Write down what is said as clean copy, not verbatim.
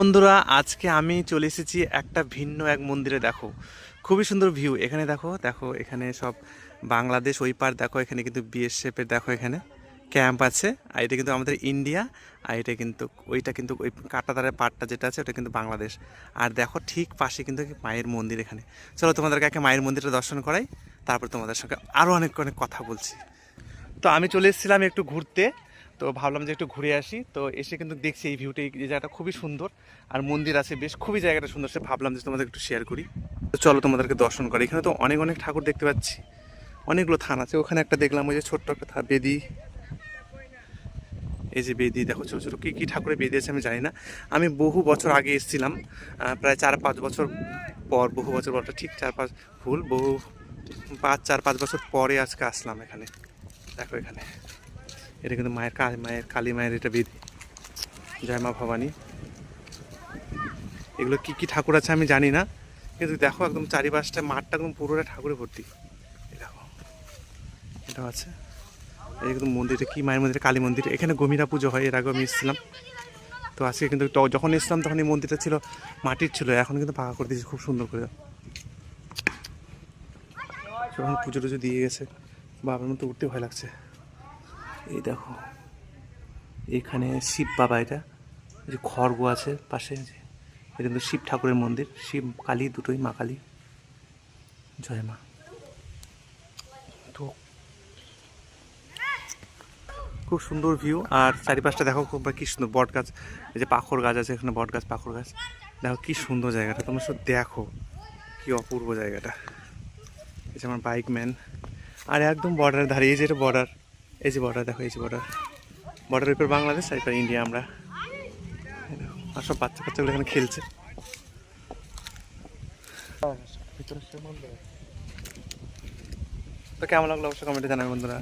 বন্ধুরা আজকে আমি চলে এসেছি একটা ভিন্ন এক মন্দিরে। দেখো খুবই সুন্দর ভিউ। এখানে দেখো দেখো এখানে সব বাংলাদেশ, ওই পার দেখো এখানে কিন্তু বিএসএফের দেখো এখানে ক্যাম্প আছে। আর এটা কিন্তু আমাদের ইন্ডিয়া, আর এটা কিন্তু ওইটা কিন্তু ওই কাঁটাতারের পাড়টা যেটা আছে ওটা কিন্তু বাংলাদেশ। আর দেখো ঠিক পাশে কিন্তু মায়ের মন্দির। এখানে চলো তোমাদেরকে একে মায়ের মন্দিরটা দর্শন করাই, তারপর তোমাদের সঙ্গে আরও অনেক অনেক কথা বলছি। তো আমি চলে এসেছিলাম একটু ঘুরতে, তো ভাবলাম যে একটু ঘুরে আসি। তো এসে কিন্তু দেখছি এই ভিউটা, এই জায়গাটা খুবই সুন্দর আর মন্দির আছে বেশ, খুবই জায়গাটা সুন্দর। সে ভাবলাম যে তোমাদের একটু শেয়ার করি। তো চলো তোমাদেরকে দর্শন করি। এখানে তো অনেক অনেক ঠাকুর দেখতে পাচ্ছি, অনেকগুলো থান আছে। ওখানে একটা দেখলাম ওই যে ছোট্ট একটা বেদি, এই যে বেদি দেখো ছোটো ছোটো কী কী ঠাকুরের বেদি আছে আমি জানি না। আমি বহু বছর আগে এসেছিলাম, প্রায় 4-5 বছর পর, বহু বছর পরটা ঠিক 4-5 ভুল, বহু 4-5 বছর পরে আজকে আসলাম এখানে। দেখো এখানে এটা কিন্তু মায়ের কালী মায়ের এটা বেদি, জয় মা ভবানী। এগুলো কি কি ঠাকুর আছে আমি জানি না, কিন্তু দেখো একদম চারিপাশটা মাঠটা একদম পুরোটা ঠাকুরে ভর্তি। এই দেখো এটাও আছে। এই কিন্তু মন্দিরটা কি মায়ের মন্দির, কালী মন্দির। এখানে গমিরা পুজো হয়, এর আগেও আমি এসেছিলাম। তো আজকে কিন্তু যখন এসেছিলাম তখন এই মন্দিরটা ছিল মাটির ছিল, এখন কিন্তু পাকা করে দিয়েছে খুব সুন্দর করে। যখন পুজো টুজো দিয়ে গেছে, বাবার মতো উঠতে ভয় লাগছে। এই দেখো এখানে শিব বাবা, এটা যে খড়গ আছে পাশে, এটা কিন্তু শিব ঠাকুরের মন্দির। শিব কালী দুটোই, মা কালী, জয় মা। তো খুব সুন্দর ভিউ। আর চারিপাশটা দেখো খুব কি সুন্দর, বট গাছ, এই যে পাখর গাছ আছে এখানে, বট গাছ পাখর গাছ। দেখো কি সুন্দর জায়গাটা, তোমরা শুধু দেখো কি অপূর্ব জায়গাটা। এই যে আমার বাইক ম্যান, আর একদম বর্ডার ধারে, এই যে এটা বর্ডার, এই যে বর্ডার দেখো, এই যে বর্ডার, বর্ডারের উপর বাংলাদেশ আর এরপর ইন্ডিয়া আমরা। আর সব বাচ্চা কাচ্চাগুলো এখানে খেলছে। তো কেমন লাগলো অবশ্যই কমেন্টে জানাবে বন্ধুরা।